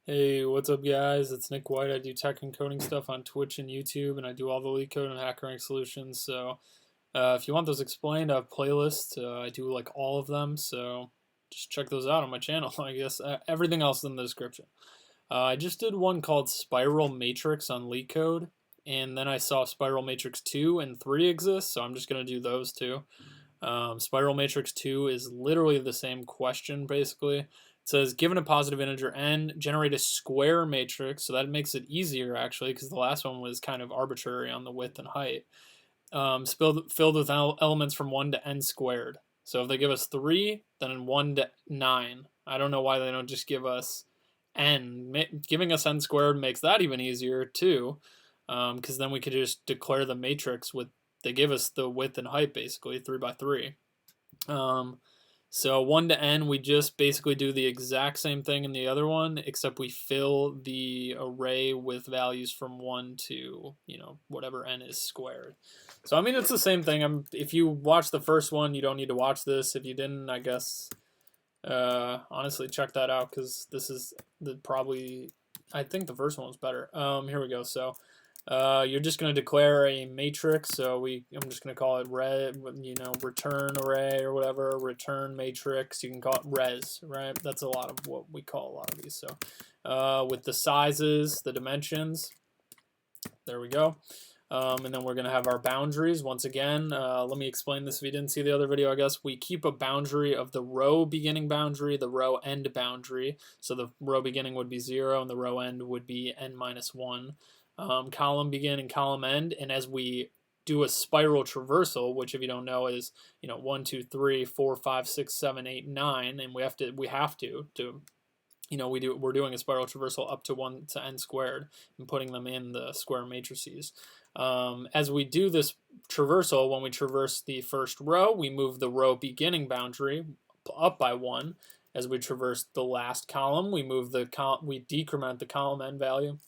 Hey, what's up, guys? It's Nick White. I do tech and coding stuff on Twitch and YouTube, and I do all the LeetCode and HackerRank solutions. So, if you want those explained, I have playlists. I do like all of them, so just check those out on my channel. I guess everything else is in the description. I just did one called Spiral Matrix on LeetCode, and then I saw Spiral Matrix 2 and 3 exist, so I'm just gonna do those two. Spiral Matrix 2 is literally the same question, basically. It says, given a positive integer n, generate a square matrix. So that makes it easier, actually, because the last one was kind of arbitrary on the width and height. Filled with elements from 1 to n squared. So if they give us 3, then 1 to 9. I don't know why they don't just give us n. Giving us n squared makes that even easier, too, because then we could just declare the matrix with, they give us the width and height, basically, 3 by 3. So 1 to n, we just basically do the exact same thing in the other one, except we fill the array with values from 1 to, whatever n is squared. So, I mean, it's the same thing. If you watch the first one, you don't need to watch this. If you didn't, I guess, honestly, check that out, because this is I think the first one was better. Here we go. So, you're just going to declare a matrix. So I'm just going to call it return array or whatever, return matrix. You can call it res, right? That's a lot of what we call a lot of these. So with the sizes, the dimensions, there we go. And then we're going to have our boundaries. Once again, let me explain this if you didn't see the other video, I guess. We keep a boundary of the row beginning boundary, the row end boundary. So the row beginning would be 0 and the row end would be n minus 1. Column begin and column end, and as we do a spiral traversal, which if you don't know is 1 2 3 4 5 6 7 8 9, and we're doing a spiral traversal up to 1 to n squared and putting them in the square matrices. As we do this traversal, when we traverse the first row, we move the row beginning boundary up by 1. As we traverse the last column, we decrement the column end value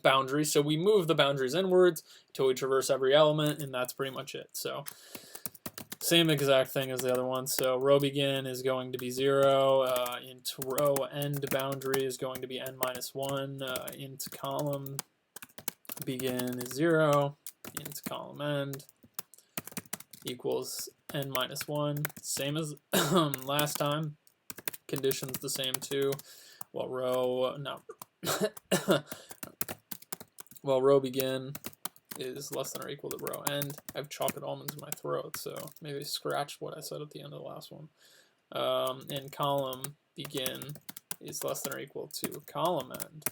boundary. So we move the boundaries inwards until we traverse every element, and that's pretty much it. So same exact thing as the other one. So row begin is going to be 0. Int row end boundary is going to be n minus 1. Int column begin is 0. Int column end equals n minus 1. Same as last time. Conditions the same too. Well, row begin is less than or equal to row end. I have chocolate almonds in my throat, so maybe scratch what I said at the end of the last one. And column begin is less than or equal to column end.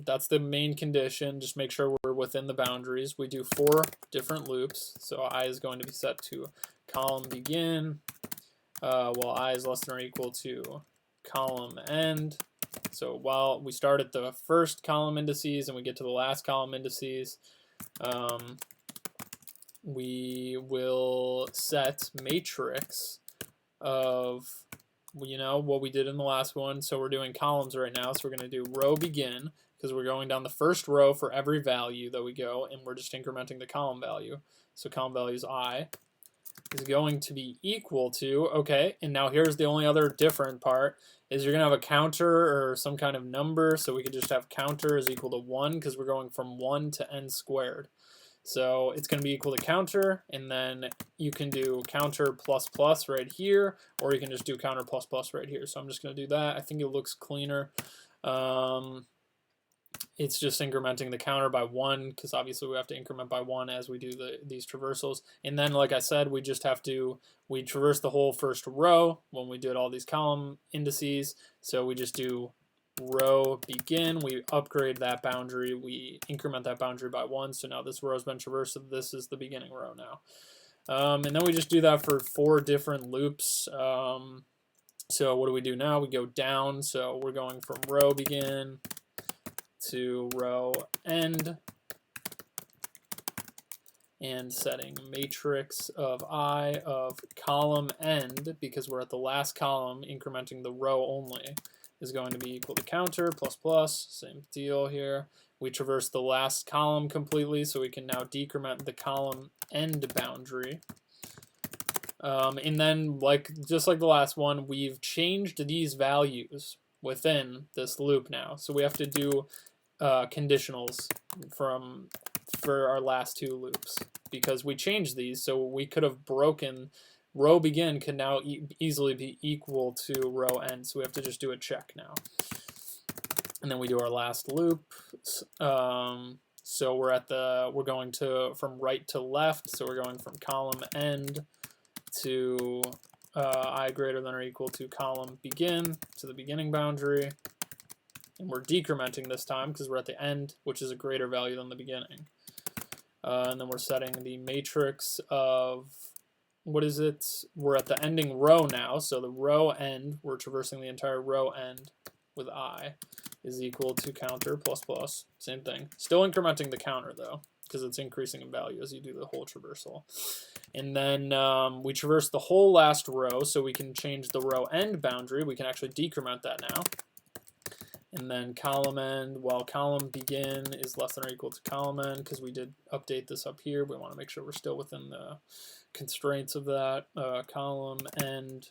That's the main condition. Just make sure we're within the boundaries. We do 4 different loops. So I is going to be set to column begin, while I is less than or equal to column end. So while we start at the first column indices and we get to the last column indices, we will set matrix of what we did in the last one. So we're doing columns right now. So we're going to do row begin because we're going down the first row for every value that we go, and we're just incrementing the column value. So column value is I is going to be equal to, okay, and now here's the only other different part, is you're going to have a counter or some kind of number, so we could just have counter is equal to 1 because we're going from 1 to n squared. So it's going to be equal to counter, and then you can do counter plus plus right here, or you can just do counter plus plus right here. So I'm just going to do that. I think it looks cleaner. It's just incrementing the counter by 1 because obviously we have to increment by 1 as we do these traversals. And then, like I said, we traverse the whole first row when we did all these column indices. So we just do row begin, we upgrade that boundary, we increment that boundary by 1. So now this row has been traversed, so this is the beginning row now. And then we just do that for 4 different loops. So what do we do now? We go down. So we're going from row begin to row end and setting matrix of I of column end, because we're at the last column, incrementing the row only, is going to be equal to counter plus plus. Same deal here. We traverse the last column completely, so we can now decrement the column end boundary. And then, just like the last one, we've changed these values within this loop now. So we have to do conditionals for our last two loops because we changed these. So we could have broken row begin can now easily be equal to row end. So we have to just do a check now. And then we do our last loop. So we're going from right to left. So we're going from column end to I greater than or equal to column begin to the beginning boundary. And we're decrementing this time because we're at the end, which is a greater value than the beginning. And then we're setting the matrix of, what is it? We're at the ending row now. So the row end, we're traversing the entire row end with I is equal to counter plus plus. Same thing. Still incrementing the counter though, because it's increasing in value as you do the whole traversal. And then we traverse the whole last row, so we can change the row end boundary. We can actually decrement that now. And then column end, while column begin is less than or equal to column end, because we did update this up here. We want to make sure we're still within the constraints of that. Column end,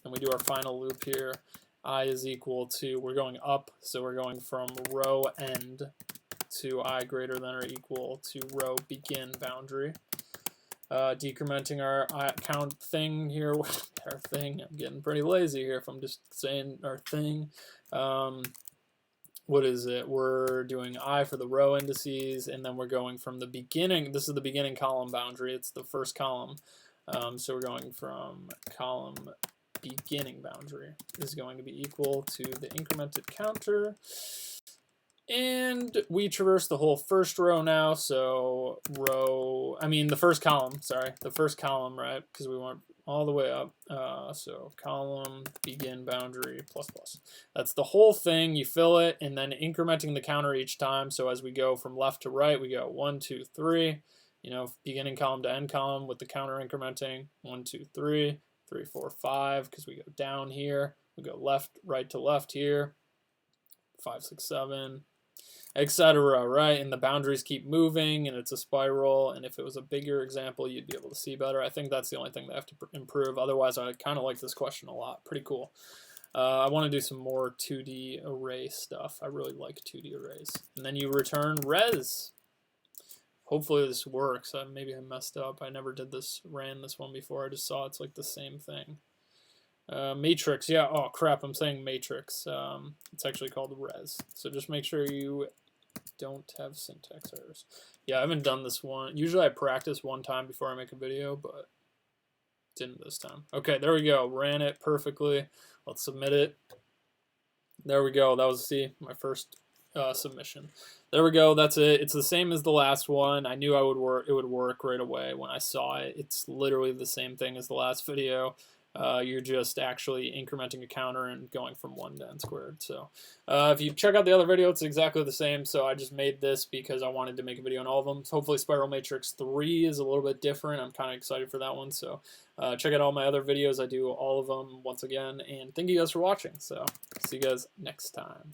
and we do our final loop here. I is equal to, we're going up, so we're going from row end to I greater than or equal to row begin boundary. Decrementing our count thing here, our thing, I'm getting pretty lazy here if I'm just saying our thing. What is it? We're doing I for the row indices, and then we're going from the beginning. This is the beginning column boundary. It's the first column. So we're going from column beginning boundary is going to be equal to the incremented counter. And we traverse the whole first row now. So the first column, sorry, the first column, right? Because we went all the way up. So column begin boundary plus plus. That's the whole thing. You fill it and then incrementing the counter each time. So as we go from left to right, we go 1, 2, 3. You know, beginning column to end column with the counter incrementing 1, 2, 3, 3, 4, 5. Because we go down here, we go left, right to left here. 5, 6, 7. Etc. Right? And the boundaries keep moving, and it's a spiral. And if it was a bigger example, you'd be able to see better. I think that's the only thing they have to improve. Otherwise, I kind of like this question a lot. Pretty cool. I want to do some more 2D array stuff. I really like 2D arrays. And then you return res. Hopefully this works. Maybe I messed up. I never ran this one before. I just saw it's like the same thing. Matrix, yeah, oh crap, I'm saying matrix. It's actually called res. So just make sure you don't have syntax errors. Yeah, I haven't done this one. Usually I practice one time before I make a video, but didn't this time. Okay, there we go. Ran it perfectly. Let's submit it. There we go. That was, my first submission. There we go. That's it. It's the same as the last one. I knew it would work right away when I saw it. It's literally the same thing as the last video. You're just actually incrementing a counter and going from 1 to n squared. So if you check out the other video, it's exactly the same. So I just made this because I wanted to make a video on all of them. So hopefully Spiral Matrix 3 is a little bit different. I'm kind of excited for that one. So check out all my other videos. I do all of them once again. And thank you guys for watching. So see you guys next time.